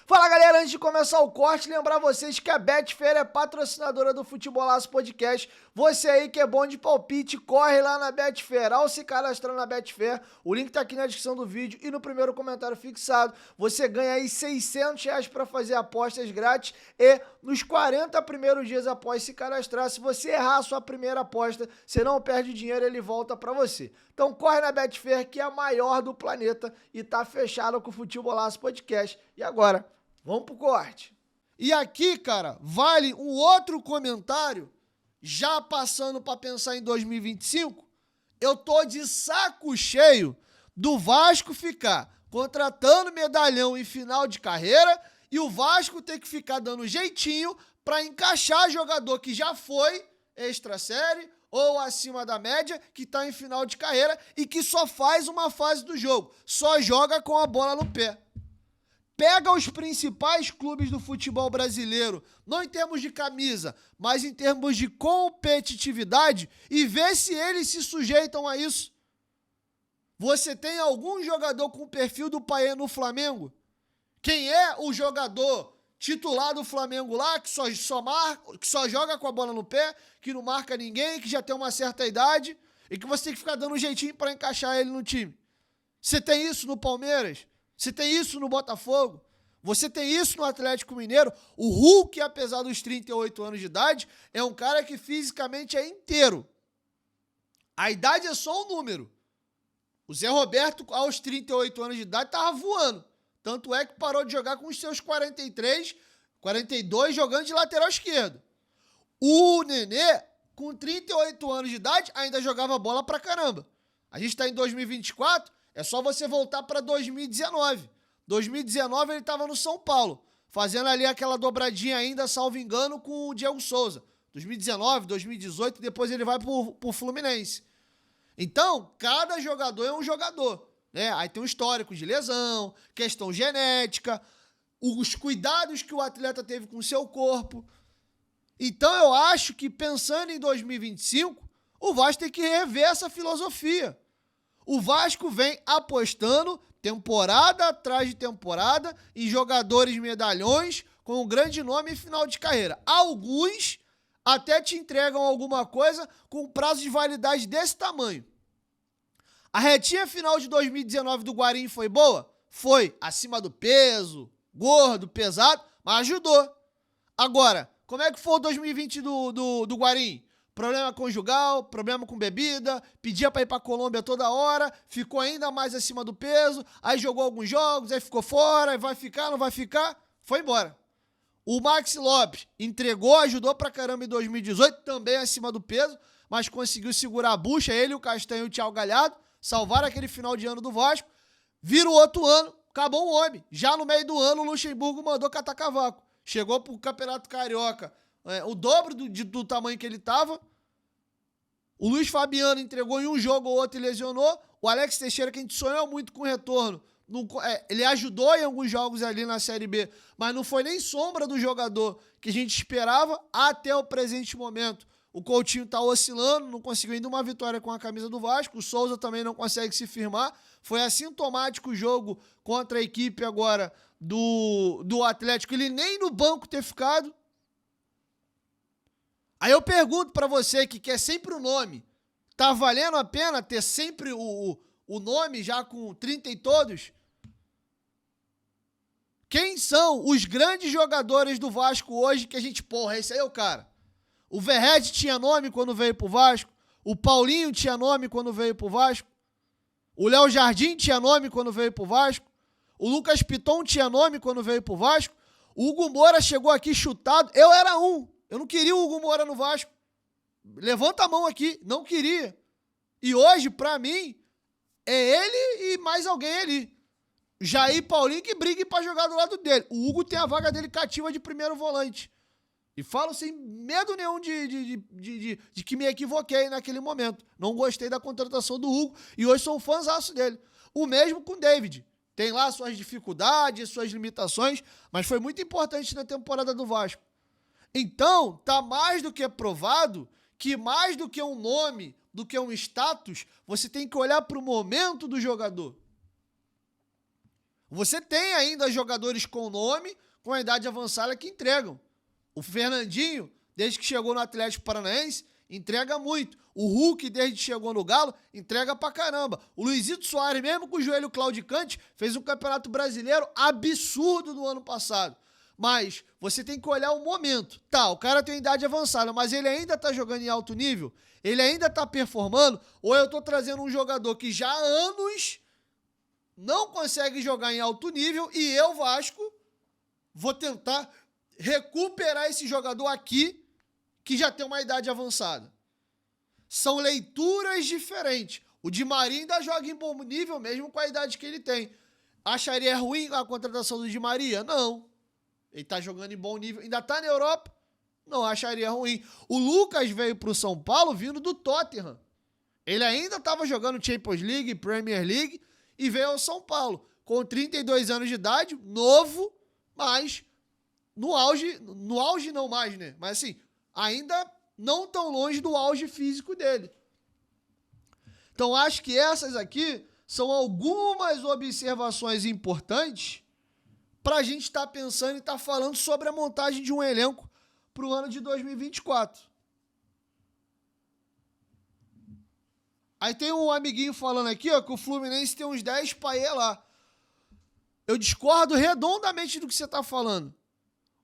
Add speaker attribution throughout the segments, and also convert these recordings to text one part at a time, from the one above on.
Speaker 1: Fala galera, antes de começar o corte, lembrar vocês que a Betfair é patrocinadora do Futebolaço Podcast. Você aí que é bom de palpite, corre lá na Betfair. Ao se cadastrar na Betfair, o link tá aqui na descrição do vídeo e no primeiro comentário fixado. Você ganha aí R$600 para fazer apostas grátis e nos 40 primeiros dias após se cadastrar, se você errar a sua primeira aposta, você não perde dinheiro, ele volta para você. Então corre na Betfair, que é a maior do planeta e tá fechada com o Futebolaço Podcast. E agora, vamos pro corte.
Speaker 2: E aqui, cara, vale um outro comentário, já passando para pensar em 2025, eu tô de saco cheio do Vasco ficar contratando medalhão em final de carreira e o Vasco ter que ficar dando jeitinho para encaixar jogador que já foi extra série ou acima da média, que tá em final de carreira e que só faz uma fase do jogo, só joga com a bola no pé. Pega os principais clubes do futebol brasileiro, não em termos de camisa, mas em termos de competitividade, e vê se eles se sujeitam a isso. Você tem algum jogador com o perfil do Paê no Flamengo? Quem é o jogador titular do Flamengo lá, que só joga com a bola no pé, que não marca ninguém, que já tem uma certa idade, e que você tem que ficar dando um jeitinho para encaixar ele no time? Você tem isso no Palmeiras? Você tem isso no Botafogo, você tem isso no Atlético Mineiro. O Hulk, apesar dos 38 anos de idade, é um cara que fisicamente é inteiro. A idade é só um número. O Zé Roberto, aos 38 anos de idade, estava voando. Tanto é que parou de jogar com os seus 43, 42, jogando de lateral esquerdo. O Nenê, com 38 anos de idade, ainda jogava bola pra caramba. A gente está em 2024... É só você voltar para 2019. 2019 ele estava no São Paulo, fazendo ali aquela dobradinha ainda, salvo engano, com o Diego Souza. 2019, 2018, depois ele vai pro Fluminense. Então, cada jogador é um jogador, né? Aí tem um histórico de lesão, questão genética, os cuidados que o atleta teve com o seu corpo. Então eu acho que pensando em 2025, o Vasco tem que rever essa filosofia. O Vasco vem apostando temporada atrás de temporada em jogadores medalhões com um grande nome em final de carreira. Alguns até te entregam alguma coisa com prazo de validade desse tamanho. A retinha final de 2019 do Guarim foi boa? Foi. Acima do peso, gordo, pesado, mas ajudou. Agora, como é que foi o 2020 do Guarim? Problema conjugal, problema com bebida, pedia pra ir pra Colômbia toda hora, ficou ainda mais acima do peso, aí jogou alguns jogos, aí ficou fora, aí vai ficar, não vai ficar, foi embora. O Maxi Lopes entregou, ajudou pra caramba em 2018, também acima do peso, mas conseguiu segurar a bucha, ele, o Castanho e o Thiago Galhardo, salvaram aquele final de ano do Vasco, vira o outro ano, acabou o homem. Já no meio do ano, o Luxemburgo mandou catar cavaco. Chegou pro Campeonato Carioca, o dobro do tamanho que ele tava. O Luiz Fabiano entregou em um jogo ou outro e lesionou. O Alex Teixeira, que a gente sonhou muito com o retorno, ele ajudou em alguns jogos ali na Série B, mas não foi nem sombra do jogador que a gente esperava até o presente momento. O Coutinho tá oscilando, não conseguiu ainda uma vitória com a camisa do Vasco. O Souza também não consegue se firmar. Foi assintomático o jogo contra a equipe agora do Atlético. Ele nem no banco ter ficado. Aí eu pergunto pra você que quer sempre o nome, tá valendo a pena ter sempre o nome já com 30 e todos? Quem são os grandes jogadores do Vasco hoje que a gente, porra, esse aí é o cara? O Verratti tinha nome quando veio pro Vasco, o Paulinho tinha nome quando veio pro Vasco, o Léo Jardim tinha nome quando veio pro Vasco, o Lucas Piton tinha nome quando veio pro Vasco, o Hugo Moura chegou aqui chutado, eu era um. Eu não queria o Hugo Moura no Vasco. Levanta a mão aqui. Não queria. E hoje, pra mim, é ele e mais alguém ali. Jair Paulinho que brigue pra jogar do lado dele. O Hugo tem a vaga dele cativa de primeiro volante. E falo sem medo nenhum de que me equivoquei naquele momento. Não gostei da contratação do Hugo e hoje sou um fãzaço dele. O mesmo com o David. Tem lá suas dificuldades, suas limitações, mas foi muito importante na temporada do Vasco. Então, tá mais do que provado que mais do que um nome, do que um status, você tem que olhar para o momento do jogador. Você tem ainda jogadores com nome, com a idade avançada que entregam. O Fernandinho, desde que chegou no Atlético Paranaense, entrega muito. O Hulk, desde que chegou no Galo, entrega pra caramba. O Luizito Soares, mesmo com o joelho claudicante, fez um campeonato brasileiro absurdo no ano passado. Mas você tem que olhar o momento. Tá, o cara tem idade avançada, mas ele ainda tá jogando em alto nível? Ele ainda tá performando? Ou eu tô trazendo um jogador que já há anos não consegue jogar em alto nível e eu, Vasco, vou tentar recuperar esse jogador aqui que já tem uma idade avançada? São leituras diferentes. O Di Maria ainda joga em bom nível mesmo com a idade que ele tem. Acharia ruim a contratação do Di Maria? Não. Ele tá jogando em bom nível. Ainda tá na Europa? Não acharia ruim. O Lucas veio pro São Paulo vindo do Tottenham. Ele ainda estava jogando Champions League, Premier League e veio ao São Paulo. Com 32 anos de idade, novo, mas no auge não mais, né? Mas assim, ainda não tão longe do auge físico dele. Então acho que essas aqui são algumas observações importantes para a gente estar pensando e estar falando sobre a montagem de um elenco para o ano de 2024. Aí tem um amiguinho falando aqui, ó, que o Fluminense tem uns 10 paê lá. Eu discordo redondamente do que você está falando.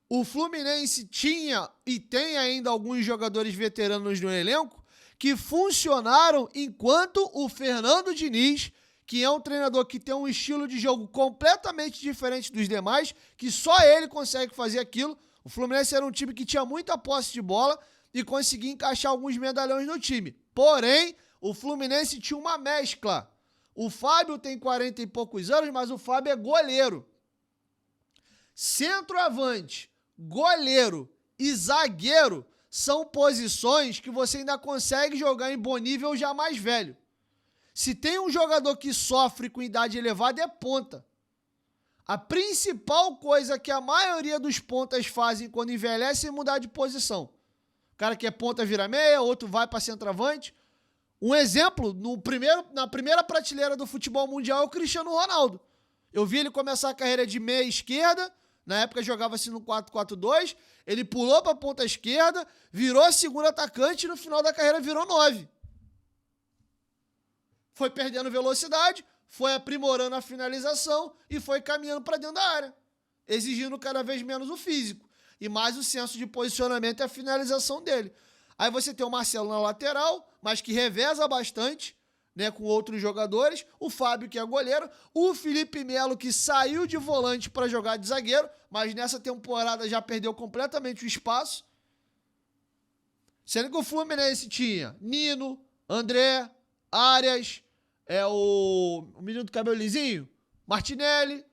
Speaker 2: O Fluminense tinha e tem ainda alguns jogadores veteranos no elenco que funcionaram enquanto o Fernando Diniz, que é um treinador que tem um estilo de jogo completamente diferente dos demais, que só ele consegue fazer aquilo. O Fluminense era um time que tinha muita posse de bola e conseguia encaixar alguns medalhões no time. Porém, o Fluminense tinha uma mescla. O Fábio tem 40 e poucos anos, mas o Fábio é goleiro. Centroavante, goleiro e zagueiro são posições que você ainda consegue jogar em bom nível já mais velho. Se tem um jogador que sofre com idade elevada é ponta. A principal coisa que a maioria dos pontas fazem quando envelhece é mudar de posição. O cara que é ponta vira meia, outro vai para centroavante. Um exemplo, na primeira prateleira do futebol mundial é o Cristiano Ronaldo. Eu vi ele começar a carreira de meia esquerda, na época jogava-se no 4-4-2, ele pulou para a ponta esquerda, virou segundo atacante e no final da carreira virou 9. Foi perdendo velocidade, foi aprimorando a finalização e foi caminhando para dentro da área, exigindo cada vez menos o físico e mais o senso de posicionamento e a finalização dele. Aí você tem o Marcelo na lateral, mas que reveza bastante, né, com outros jogadores, o Fábio, que é goleiro, o Felipe Melo, que saiu de volante para jogar de zagueiro, mas nessa temporada já perdeu completamente o espaço. Sendo que o Fluminense tinha Nino, André, Arias, o menino do cabelo lisinho, Martinelli,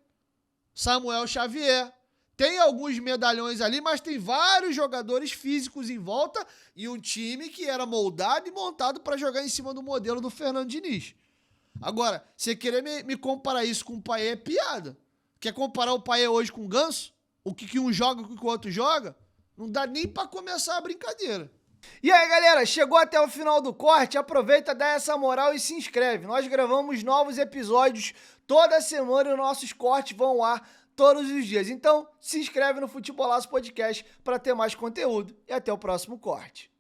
Speaker 2: Samuel Xavier. Tem alguns medalhões ali, mas tem vários jogadores físicos em volta e um time que era moldado e montado para jogar em cima do modelo do Fernando Diniz. Agora, você querer me comparar isso com o Payet é piada. Quer comparar o Payet hoje com o Ganso? O que um joga com o que o outro joga? Não dá nem para começar a brincadeira.
Speaker 1: E aí, galera, chegou até o final do corte, aproveita, dá essa moral e se inscreve. Nós gravamos novos episódios toda semana e os nossos cortes vão ao ar todos os dias. Então, se inscreve no Futebolaço Podcast para ter mais conteúdo e até o próximo corte.